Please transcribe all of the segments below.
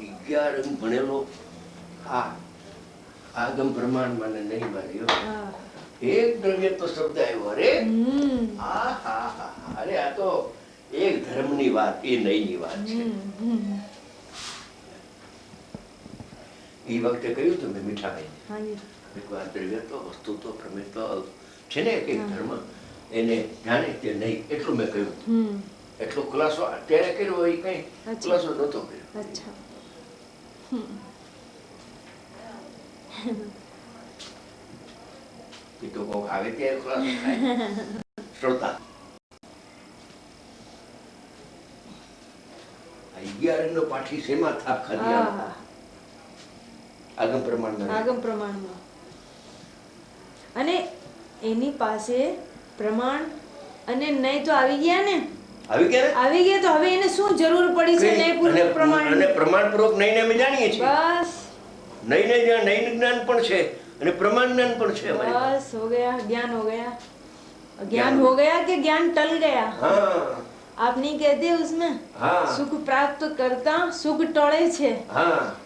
11 ભણેલો આ આગમ પ્રમાણ મને નહીં માન્યો. એક દ્રવ્ય તો શબ્દ આવ્યો. અરે અરે આ તો એક ધર્મની વાત, એ નહીંની વાત છે. એ વખતે કહ્યું તો મેં મીઠાભાઈ આ દ્રવ્ય તો વસ્તુ તો પ્રમેય તો છે ને એક ધર્મ, એને જાણે તે નહીં, એટલું મેં કહ્યું. એટલો ખુલાસો અત્યારે કર્યો હોય, કઈ ખુલાસો નહોતો કર્યો. એ તો કોક આવે ત્યારે ખુલાસો થાય. શ્રોતા 11 નો પાઠી શેમાં થાપ ખાધી? આગમ પ્રમાણમાં. અને એની પાસે પ્રમાણ અને નહીં તો આવી ગયા ને. આવી ગયા તો હવે એને શું જરૂર પડી છે નયપૂર્વક પ્રમાણ? અને પ્રમાણપૂર્વક નઈને અમે જાણીએ છીએ. બસ નઈને જ્ઞાન પણ છે અને પ્રમાણ જ્ઞાન પણ છે. बस हो गया, ज्ञान हो गया. ज्ञान हो गया कि ज्ञान टल गया? हाँ. आप नहीं कहते उसमें સુખ પ્રાપ્ત કરતા સુખ ટળે છે.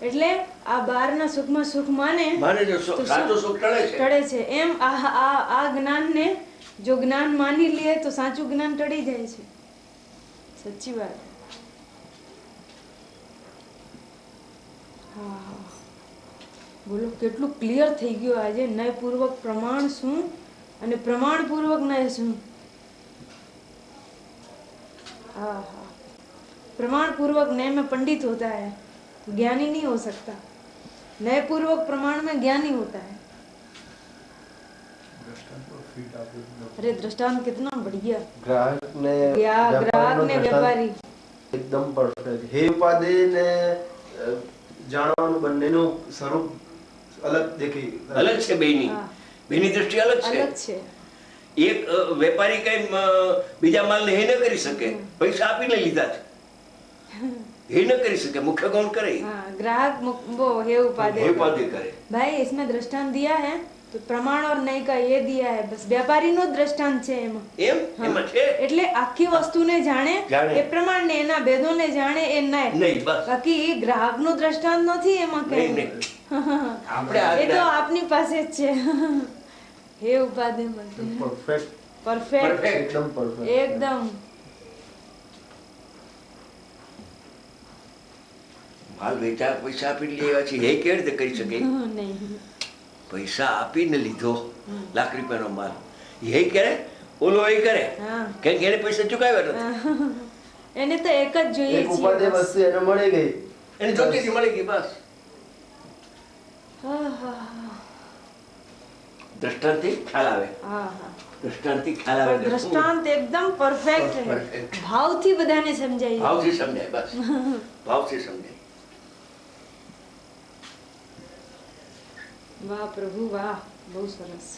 એટલે આ બહારના સુખમાં સુખ માને સાચું સુખ ટળે છે. એમ આ જ્ઞાનને જો જ્ઞાન માની લે તો સાચું જ્ઞાન ટળી જાય છે. સચ્ચી વાત. હા, બોલો કેટલું ક્લિયર થઈ ગયું આજે. નયપૂર્વક પ્રમાણ શું અને પ્રમાણ પૂર્વક નય શું. प्रमाण पूर्वक नय में पंडित होता है, ज्ञानी नहीं हो सकता. नय पूर्वक प्रमाण में ज्ञानी होता है. अरे दृष्टांत कितना बढ़िया. ग्राहक ने व्यापारी एकदम परफेक्ट. हे उपाधि ने જાણવાનું બંનેનું સ્વરૂપ અલગ દેખી અલગ છે. બેની દ્રષ્ટિ અલગ છે. એક વેપારી કઈ બીજા માલ ને હે ન કરી શકે, પૈસા આપીને લીધા છે, હે ન કરી શકે, મુખ્ય ગૌણ કરે. ग्राहक वो हे उपाधि करे. भाई इसमें दृष्टांत दिया है तो प्रमाण और नय का ये दिया है. बस व्यापारी નો દ્રષ્ટાંત છે એમાં. એમાં છે એટલે આખી વસ્તુને જાણે એ પ્રમાણ ને એના ભેદોને જાણે એ નય. બાકી ગ્રાહક નો દ્રષ્ટાંત નથી એમાં કઈ. આપણે એ તો આપની પાસે જ છે. हे उपाधि परफेक्ट एकदम માલ વેચા પૈસા આપીને લેવા છે, એ કેવી રીતે કરી શકે? પૈસા આપીને લીધો લાખ રૂપિયાનો માલ, એ કરે ઓલો એ કરે કે એને પૈસા ચૂકવ્યા નથી. એને તો એક જ જોઈએ છે. ઉપાધિ વસ્તુ એને મળી ગઈ, એને જોતી મળી ગઈ બસ. દ્રષ્ટાંતથી ખ્યાલ આવે. દ્રષ્ટાંતથી ખ્યાલ આવે. દ્રષ્ટાંત એકદમ પરફેક્ટ છે. ભાવથી બધાને સમજાય. ભાવથી સમજાય બસ. ભાવથી સમજાય. વાહ પ્રભુ વાહ, બહુ સરસ.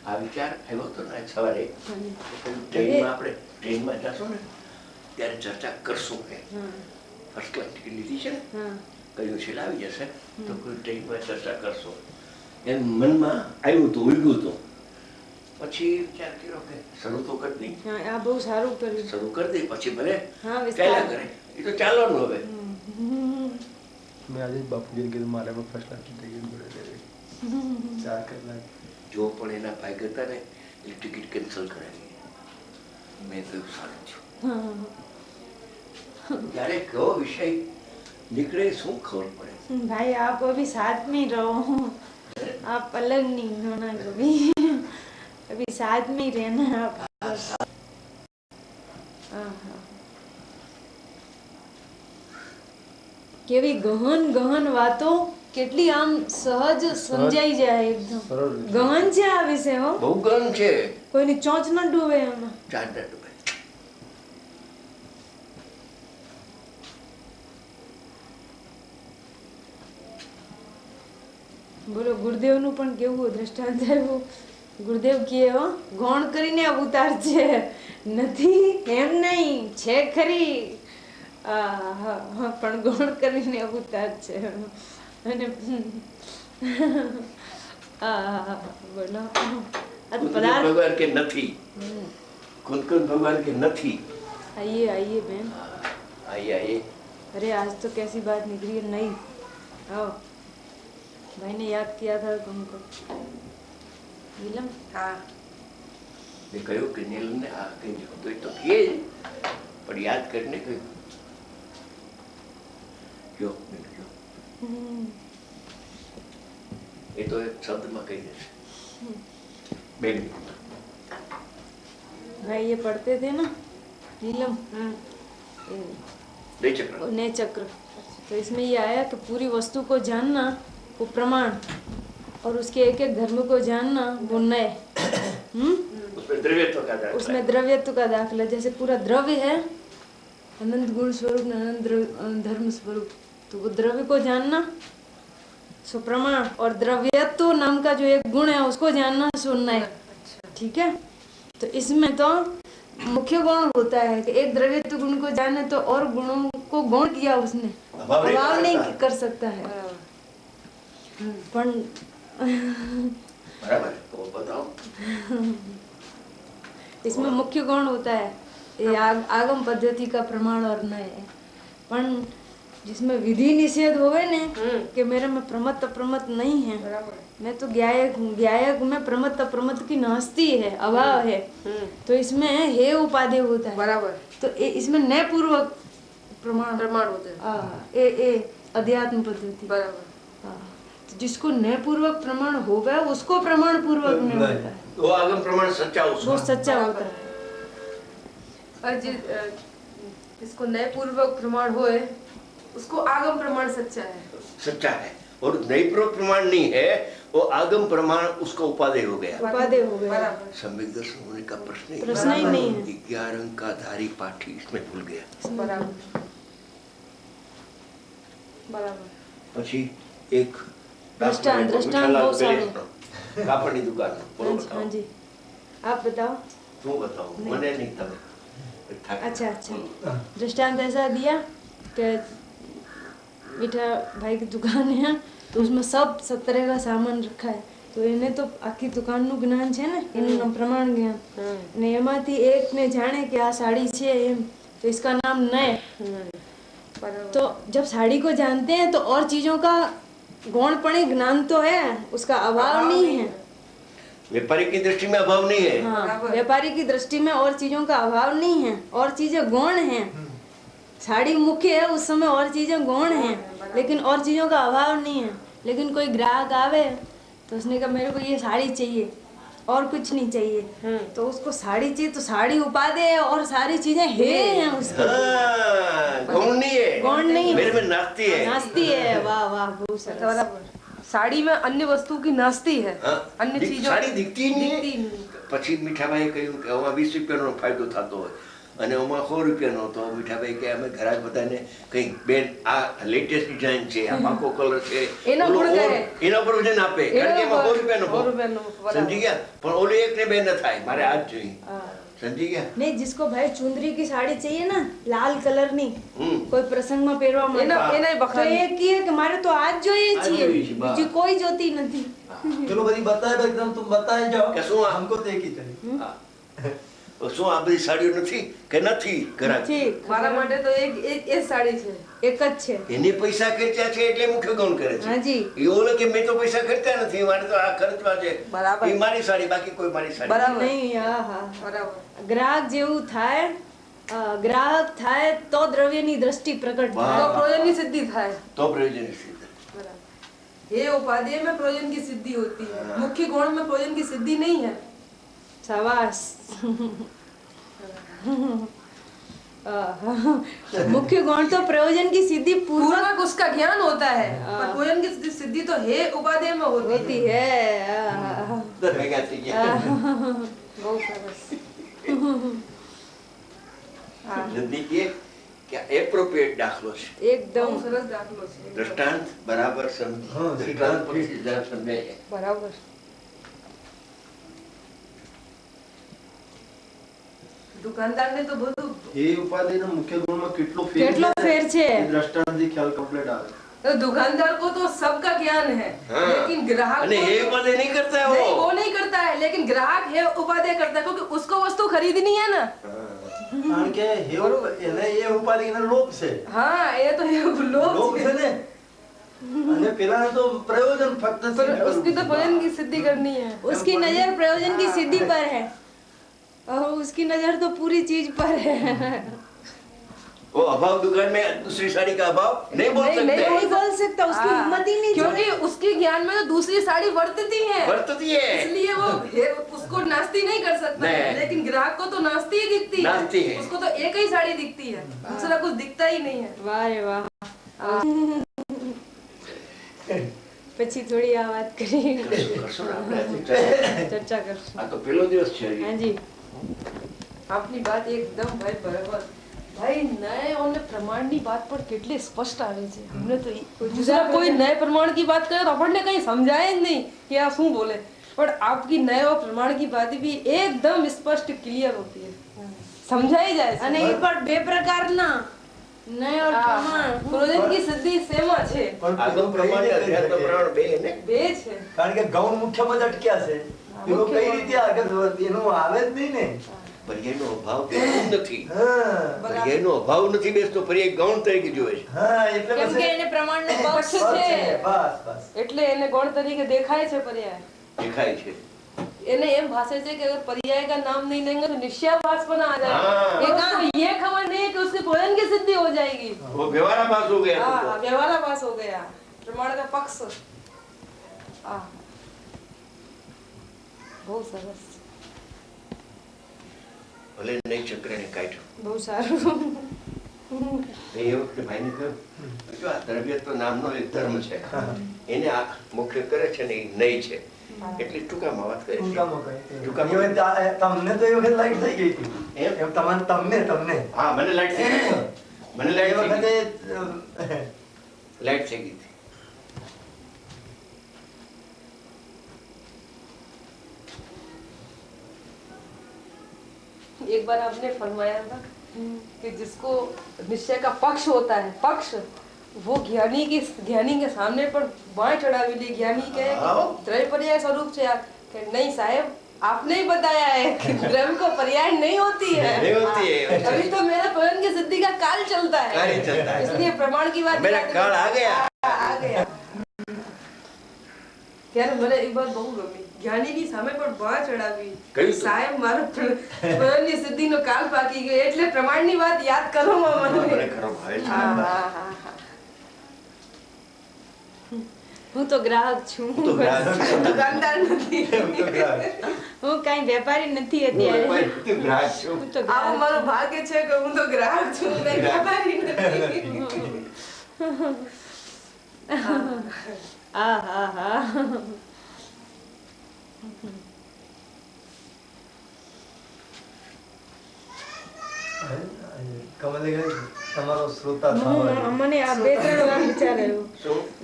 આ વિચાર આવ્યો હતો ને સવારે ટ્રેનમાં. આપણે ટ્રેનમાં જશું ને ત્યારે ચર્ચા કરશું કે ફર્સ્ટ ક્લાસ ટિકિટ લીધી છે ને, કયું છે આવી જશે તો કોઈ ટ્રેનમાં ચર્ચા કરશો. એમ મનમાં આવ્યું હતું, ઉલગ્યું હતું. પછી વિચાર કર્યો કે શરૂ તો કરી દઈ. આ બહુ સારું કર્યું. શરૂ કરી દઈ પછી ભલે ચાલ્યા કરે. એ તો ચાલવાનું હવે. મેં આજે બાપુજીને કીધું મારે પણ ફર્સ્ટ ક્લાસ ટિકિટ મળે લેવી 4 કલાક. જો પણ એના ભાઈ હતા ને એ ટિકિટ કેન્સલ કરાવી. મેં કહ્યું સારું છું. ત્યારે કયો વિષય નીકળે શું ખબર પડે. भाई आप अभी साथ में रहो, आप अलग नहीं होना कभी. अभी साथ में रहना आप. કેવી ગહન ગહન વાતો, કેટલી આમ સહજ સમજાઈ જાય. એકદમ ગહન છે આ વિષય. હો બહુ ગહન છે. કોઈની ચોંચ ન ડૂબે એમાં. ચાંદ ન ડૂબે. બોલો ગુરુદેવ નું પણ કેવું દ્રષ્ટાંત આવ્યું. ગુરુદેવ કહે ગૌણ કરીને અવતાર છે, નથી એમ નહીં છે ખરી, પણ ગૌણ કરીને અવતાર છે. અને બોલો પદાર્થ કે નથી कुंदकंद भगवान के नथी। आइए आइए बहन। आइए आइए। अरे आज तो कैसी बात निकली है नई। आओ, भाई ने याद किया था तुमको। नीलम। हाँ મેં કહ્યું કે નીલમને આ કંઈ જોતું હોય તો કહે જ, પણ યાદ કરીને કહ્યું જો એ તો એક શબ્દમાં કહી દેશે 2 મિનિટ। भाई ये पढ़ते थे ना नीलम, दे चक्र। नए चक्र, तो इसमें ये आया कि पूरी वस्तु को जानना वो प्रमाण और उसके एक एक धर्म को जानना वो नए। उसमें द्रव्यत्व का दाखला। उसमें द्रव्यत्व का दाखला, जैसे पूरा द्रव्य है अनंत गुण स्वरूप अनंत धर्म स्वरूप, तो वो द्रव्य को जानना सो प्रमाण, और द्रव्यत्व नाम का जो एक गुण है उसको जानना सो नए। ठीक है, तो इसमें तो मुख्य गुण होता है कि एक द्रव्यत्व गुण को जाने तो और गुणों को गौण किया उसने, अभाव नहीं कर सकता है। बराबर, तो बताओ। इसमें मुख्य गुण होता है ये आगम पद्धति का प्रमाण और नय, पण जिसमें विधि निषेध होवे ने कि मेरे में प्रमत्त अप्रमत्त नहीं है, मैं तो ज्ञायक हूँ, ज्ञायक में प्रमत्त अप्रमत्त की नास्ती है, अभाव है, तो इसमें हे उपादेय होता है। बराबर, तो इसमें नय पूर्वक प्रमाण होता है। ए अध्यात्म पद्धति। बराबर, तो जिसको नय पूर्वक प्रमाण होगा उसको प्रमाण पूर्वक नहीं होता है, वो आगम प्रमाण सच्चा वो सच्चा होता है। और जिसको नए पूर्वक प्रमाण होए उसको आगम प्रमाण सच्चा है, सच्चा है, और नई पूर्वक प्रमाण नहीं है, वो आगम प्रमाण उसका उपादेय हो गया। उपादेय हो गया। सम्यक दर्शन होने का प्रश्न ही नहीं है। 11 अंक का धारी पाठी इसमें भूल गया। बराबर, बराबर। પછી એક दृष्टांत बहुत सारे। કાપડની દુકાન। हाँ जी, आप बताओ। શું बताऊं, મને नहीं તમે। अच्छा अच्छा, दृष्टांत ऐसा दिया कि मीठा भाई की दुकान है तो उसमें सब 70 का सामान रखा है, तो इन्हें तो आखी दुकान નું જ્ઞાન છે ને, એનું પ્રમાણ જ્ઞાન, ને એમાંથી એક ને જાણે કે આ સાડી છે એમ, तो इसका नाम नय। तो जब साड़ी को जानते हैं तो और चीजों का गौणपणे ज्ञान तो है, उसका अभाव नहीं है। व्यापारी की दृष्टि में अभाव नहीं है। हाँ, व्यापारी की दृष्टि में और चीजों का अभाव नहीं है, और चीजें गौण हैं। साड़ी मुख्य है, उस समय और चीजें गौण हैं, लेकिन और चीजों का अभाव नहीं है। लेकिन कोई ग्राहक आवे तो उसने कहा मेरे को ये साड़ी चाहिए और कुछ नहीं चाहिए, तो उसको साड़ी चाहिए तो साड़ी उपादेय है और सारी चीजें हे हैं उसके। गौण नहीं है, गौण नहीं है, मेरे में नास्ती है। नास्ती है। वाह वाह, बहुत सरस। साड़ी में अन्य वस्तु की नास्ती है, अन्य चीजों साड़ी दिखती नहीं है। પછી મીઠાભાઈ કહ્યું કે આમાં 20 રૂપિયાનો ફાયદો થતો હોય અને આમાં 100 રૂપિયાનો, તો મીઠાભાઈ કે અમે ઘરાક બધાને કઈ બેન આ લેટેસ્ટ ડિઝાઇન છે, આ પાકો કલર છે, એના પર કહે, એના પર વજન આપે, કારણ કે એમાં 100 રૂપિયાનો ભાવ। સમજી ગયા? પણ ઓલી એક ને બે ન થાય, મારે આ જ જોઈએ। समझी गया? नहीं, जिसको भाई चुंदरी की साड़ी चाहिए ना, लाल कलर नी, कोई प्रसंग में પહેરવા માટે, तो एक की है कि मारे तो आज જોઈએ છીએ, બીજી કોઈ જોતી નથી। चलो बड़ी बताए एकदम, तुम बताए जाओ કે શું हमको तो एक ही चाहिए। શું આ બધી સાડીઓ નથી કે નથી ઘરાક? મારા માટે તો એક સાડી છે, એક જ છે। એને પૈસા ખર્ચ્યા છે એટલે મુખ્ય ગૌણ કરે છે। હા જી, એવું કે મેં તો પૈસા ખર્ચ્યા નથી, મારે તો આ ખર્ચવા છે, બરાબર, એ મારી સાડી, બાકી કોઈ મારી સાડી બરાબર નહીં। હા હા, બરાબર। ગ્રાહક જેવું થાય, ગ્રાહક થાય તો દ્રવ્યની દ્રષ્ટિ પ્રકટ થાય, તો પ્રયોજનની સિદ્ધિ થાય, તો પ્રયોજન સિદ્ધ। બરાબર। ये उपादेय में प्रयोजन की सिद्धि होती है, मुख्य गुण में प्रयोजन की सिद्धि नहीं है। शाबाश। मुख्य गुण तो प्रयोजन की सिद्धि पूर्वक उसका ज्ञान होता है, पर प्रयोजन की सिद्धि तो हे उपादेय में होती है। बहुत सरस। एप्रोप्रिएट दाखलो છે, एकदम સરસ દાખલો છે। दृष्टांत बराबर समझ। दृष्टांत પછી જરા સમજાય। બરાબર। દુકાનદાર ને તો બધું એ ઉપાધિના મુખ્ય ગુણમાં કેટલો ફેર છે, દ્રષ્ટાંતથી ખ્યાલ કમ્પ્લીટ આવે। तो दुकानदार को तो सबका ज्ञान है, लेकिन ग्राहक અને એ ઉપાદેય નહીં કરતા है, वो नहीं करता है, लेकिन ग्राहक है उपाधि करता है क्योंकि उसको वस्तु खरीदनी है ना। કારણ કે એને એ ઉપાધિ એનો લોભ છે। हाँ ये तो લોભ છે ને, અને પેલાને તો પ્રયોજન ફક્ત उसकी तो प्रयोजन की सिद्धि करनी है। उसकी नजर प्रयोजन की सिद्धि पर है और उसकी नजर तो पूरी चीज पर है। वो अभाव दुकान में दूसरी साड़ी का अभाव नहीं बोल सकते, नहीं बोल सकता, उसकी हिम्मत ही नहीं, क्योंकि उसके ज्ञान में तो दूसरी साड़ी वर्तती है, इसलिए वो उसको नास्ती नहीं कर सकता है। लेकिन ग्राहक को तो नास्ती ही दिखती है, उसको तो एक ही साड़ी दिखती है, दूसरा कुछ दिखता ही नहीं है। वाह रे वाह। પછી થોડી આ વાત કરી ચર્ચા કરશું। આ તો પહેલો દિવસ છે। हाँ जी, આપની વાત એકદમ ભાઈ બરાબર। ભાઈ નए और प्रमाण की बात पर કેટલી સ્પષ્ટ આવે છે। हमने तो दूसरा कोई नए प्रमाण की बात करे तो આપણને કઈ સમજાય જ નહીં कि આ શું બોલે, पर आपकी नए और प्रमाण की बात भी एकदम स्पष्ट क्लियर होती है, समझाई जाए। અને એ પણ બે પ્રકારના નય और પ્રમાણ प्रयोजन की सिद्धि सेम છે, આગમ પ્રમાણ અધ્યાત્મ પ્રમાણ બે ને બે છે। કારણ કે ગૌણ મુખ્યમાં જ અટક્યા છે, એનો કઈ રીતે આગળ એનું આવે જ નહીં ને। પર્યાયનો અભાવ નથી, પર્યાયનો અભાવ નથી બેસતો, પર્યાય ગૌણ તરીકે જોવે છે। હા એટલે કેમ કે એને પ્રમાણનો પક્ષ છે, બસ બસ એટલે એને ગૌણ તરીકે દેખાય છે, પર્યાય દેખાય છે। એને એમ भाषा છે कि अगर पर्याय का नाम नहीं लेंगे तो निश्चयाभास बना आ जाएगा। ये काम ये खबर नहीं है कि उसके प्रयोजन की सिद्धि हो जाएगी, वो व्यवहाराभास हो गया। हाँ व्यवहाराभास हो गया, प्रमाण का पक्ष। हाँ बहुत सरस, ભલે નહીં ચક્રને કાઢ્યો બહુ સારું। એ વખતે ભાઈને કહ્યું જો આ દ્રવ્યત્વ નામનો એક ધર્મ છે, એને આ મુખ્ય કરે છે ને એ નહીં છે, એટલી ટૂંકામાં વાત કરી છે। તમને તો એ વખત લાઈટ થઈ ગઈ હતી એમ તમને હા મને લાઈટ થઈ ગઈ, મને એ લાઈટ વખતે લાઈટ થઈ ગઈ હતી। एक बार आपने फरमाया था कि जिसको निश्चय का पक्ष होता है, पक्ष वो ज्ञानी के सामने पर बाएं चढ़ावी ज्ञानी के द्रव्य पर्याय स्वरूप से कि नहीं साहेब आपने ही बताया है कि द्रव्य को पर्याय नहीं होती है, अभी तो मेरा प्रयोजन की सिद्धि का काल चलता है, इसलिए प्रमाण की बात मेरा काल आ गया। यार મને એક વાત બહુ ગમી, જ્ઞાની ની સામે પણ બાં ચડાવી સાહેબ મારો પ્રયોજનની સિદ્ધિનો કાલ પાકી ગયો, એટલે પ્રમાણની વાત યાદ કરો મને કરો ભાઈ। હું તો ગ્રાહક છું, દુકાનદાર નથી, હું કઈ વેપારી નથી અત્યારે, તું ગ્રાહક છો। હું તો આ મારું ભાગ્ય છે કે હું તો ગ્રાહક છું, મેં વેપારી નથી। હા હા હા। કમલે તમારો શ્રોતા થવા મને આ બે ત્રણ વાર વિચાર આવ્યો,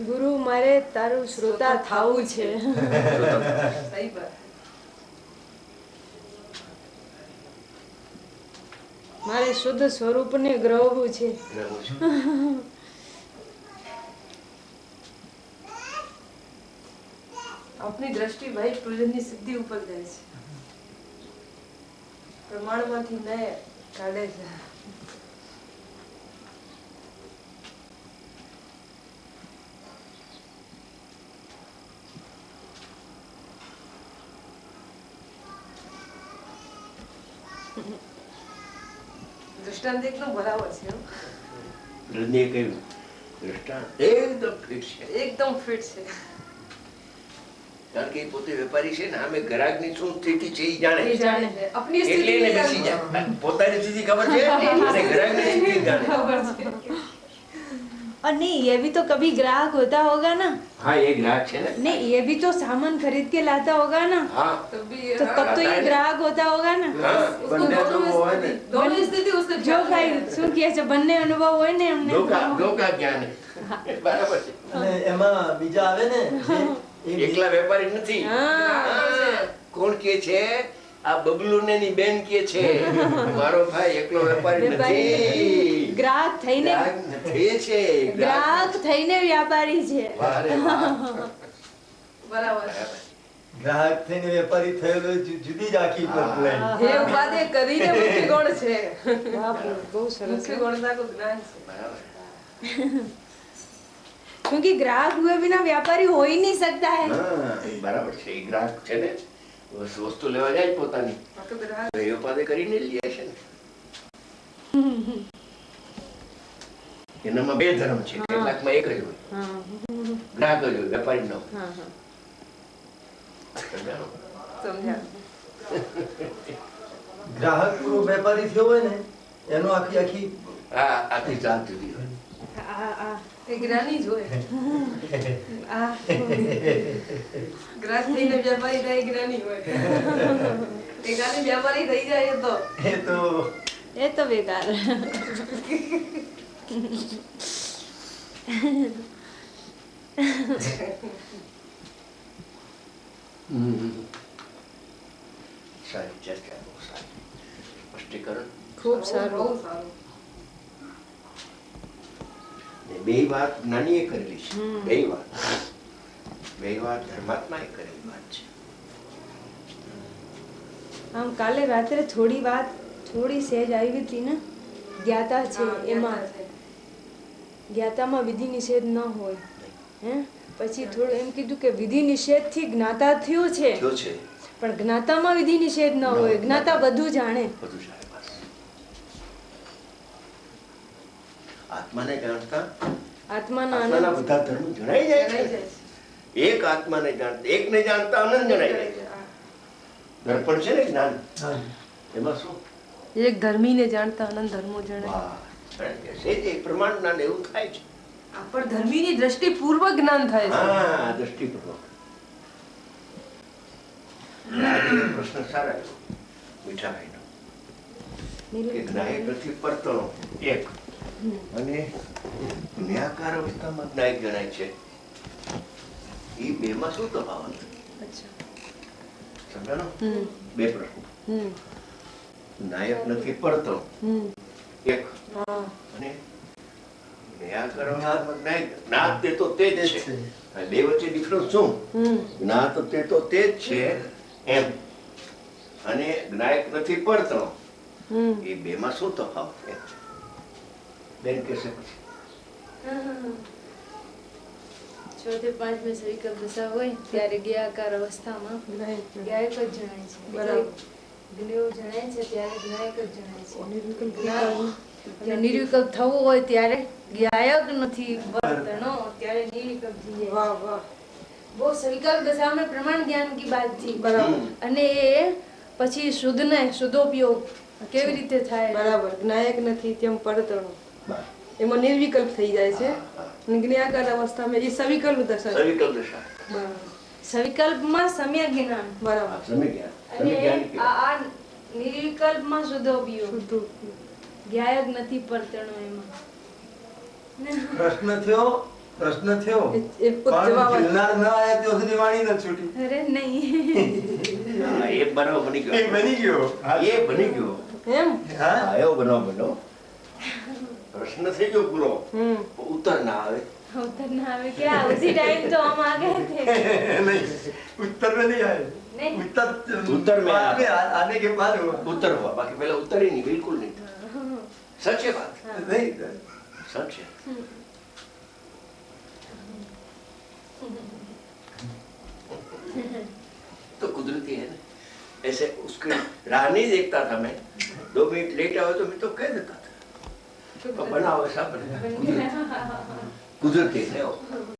ગુરુ મારે તારું શ્રોતા થાવું છે। સહી વાત, મારે શુદ્ધ સ્વરૂપને ગ્રહવું છે। આપની દ્રષ્ટિ ભાઈ પ્રયોજનની સિદ્ધિ ઉપર જાય છે, પ્રમાણમાંથી નય કાઢે છે। दृष्टांत एकदम बराबर છે, રજનીએ કહ્યું દૃષ્ટાંત એકદમ ફિટ છે, एकदम फिट છે, કારણ કે એ પોતે વેપારી છે ને, આમે ગ્રાહકની શું સ્થિતિ છે એ જાણે એ જાણે છે, अपनी એટલે स्थिति એને બેસી જાય, પોતાની સ્થિતિ ખબર છે અને ગ્રાહકની સ્થિતિ જાણે। खबर છે। और नहीं ये भी तो कभी ग्राहक होता होगा ना, हाँ ये ग्राहक है ना, नहीं ये भी तो सामान खरीद के लाता होगा ना, हाँ तभी तो तब तो ये ग्राहक होता होगा ना। उसको दोनों स्थिति उसके जो भाई શું કહે છે, બંને અનુભવ હોય ને એમને। દો કા જ્ઞાન है, બરાબર છે। અને એમાં બીજા આવે ને એકલા વેપારી નથી, કોણ કે છે આ બબલુ ને ની બેન કે છે મારો ભાઈ એકલો વેપારી નથી, ગ્રાહક થઈને છે, ગ્રાહક થઈને વ્યાપારી છે। વારે વાહ। બરાબર, ગ્રાહક થઈને વેપારી થયેલો જુદી જ આખી લાઈન. એ ઉપાધિ કરીને મુખ્ય ગુણ છે. બાપ રે, બહુ સરસ मुख्य गुणता को ज्ञान से બરાબર. क्योंकि ग्राहक हुए बिना व्यापारी हो ही नहीं सकता है. હા, એ બરાબર છે. એ ગ્રાહક છે ને વસ્તુ લેવા જાય પોતાની तो ग्राहक એ ઉપાધિ કરીને જ લે છે ને. એનામાં બે ધર્મ છે. કેટલાકમાં એક જ હોય, हाँ ગ્રાહક જ હોય, વેપારી ન હોય. हाँ हाँ. સમજાણો? समझा. ગ્રાહક વેપારી થયો હોય ને એનો આખી આખી હા, આખી જાત જુદી હોય. आ आ એ જ્ઞાની જ હોય. आ ગ્રાહક થઈને વ્યાપારી થાય જ્ઞાની હોય. એ જ્ઞાની વ્યાપારી થઈ જાય તો એ તો ये तो बेकार. સારી ચર્ચા, બહુ સારી. સ્પષ્ટીકરણ. खूब सारो. બહુ સારું. ને બેય વાત જ્ઞાનીએ કરેલી છે. બેય વાત ધર્માત્માએ કરેલી વાત છે. આમ કાલે રાત્રે થોડી વાત થોડી સહેજ આવી હતી ને જ્ઞાતા છે એમાં જ્ઞાતામાં વિધિ નિષેધ ન હોય હે પછી થોડું એમ કીધું કે વિધિ નિષેધથી જ્ઞાતા થયો છે થયો છે પણ જ્ઞાતામાં વિધિ નિષેધ ન હોય જ્ઞાતા બધું જાણે બધું જાણે. બસ આત્માને જાણતા આત્માના આત્માના આનંદ બધા ધર્મ જણાઈ જાય જણાઈ છે. જાય છે. એક આત્માને જાણતા, એકને જાણતા આનંદ જણાઈ જાય છે. દર્પણ છે ને જ્ઞાન, એમાં શું? એક ધર્મીને જાણતા અનંત ધર્મો જણાય. વાહ, કારણ કે છે જે પ્રમાણ જ્ઞાન એવું થાય છે. આ પણ ધર્મીની દ્રષ્ટિ પૂર્વક જ્ઞાન થાય છે. હા, દ્રષ્ટિપૂર્વક. આજે પ્રશ્ન સારા આવ્યો મીઠાભાઈનો કે જ્ઞાયક નથી પરતણો એક અને ન્યાકાર અવસ્થામાં જ્ઞાયક જણાય છે. એ બેમાં શું તફાવત? અચ્છા. સમજાણો? હમ બે પ્રશ્ન. હમ નાયક નથી પડતો હમ એક હા અને ન્યાકાર અવસ્થામાં જ્ઞાયક. જ્ઞાત તે તો તે જ છે. આ બે વચ્ચે ડિફરન્સ શું? હમ જ્ઞાત તે તો તે જ છે એમ અને જ્ઞાયક નથી પડતો. હમ એ બેમાં શું તફાવત છે? બેન કહેશે પછી. ચોથે પાંચમે વિકલ્પ દશા હોય ત્યારે જ્ઞાકાર અવસ્થામાં જ્ઞાયક જ્ઞાયક જ જણાય છે. બરાબર. જ્ઞેય જણાય છે ત્યારે જ્ઞાયક જ જણાય છે. નિર્વિકલ્પ અને નિર્વિકલ્પ થવું હોય ત્યારે જ્ઞાયક નથી વર્તણો ત્યારે નિર્વિકલ્પ થઈ જાય. વાહ વાહ वो सविकल्प दशा में प्रमाण ज्ञान की बात थी બરાબર અને એ પછી શુદ્ધોપયોગ કેવી રીતે થાય બરાબર જ્ઞાયક નથી તેમ પરતણો બસ. એમાં નિર્વિકલ્પ થઈ જાય છે અને જ્ઞાયકાર અવસ્થામાં એ સવિકલ્પ દશા છે. સવિકલ્પ દશા. બરાબર સવિકલ્પમાં સમ્યક જ્ઞાન બરાબર સમિજ્ઞાન. અને સમિજ્ઞાન કહેવાય. આ નિર્વિકલ્પમાં શુદ્ધોપયોગ શુદ્ધ જ્ઞાયક નથી પરતણો એમાં પ્રશ્ન થયો એ પણ જવાબ ખીલનાર ન આયા ત્યાં સુધી વાણી ન છૂટી. અરે નહીં હા, એ બનાવ બની એ ગયો. બની ગયો. એ બની ગયો. એમ હા હા, એવો બનાવ બન્યો. પ્રશ્ન થઈ ગયો પૂરો. હમ ઉત્તર ના આવે. उत्तर ना आवे क्या उसी टाइम तो हम आ गए थे नहीं उत्तर में नहीं आए. नहीं उत्तर में बाद में आने के बाद हुआ. ઉત્તર हुआ. बाकी पहले उत्तर ही नहीं, बिल्कुल नहीं था. सच है बात. नहीं सच है. तो कुदरती है ना. ऐसे उसकी राह नहीं देखता था मैं. 2 मिनट लेट आवे तो मैं तो कह देता था. तो बनाओ ऐसा बने. कुदरती है वो.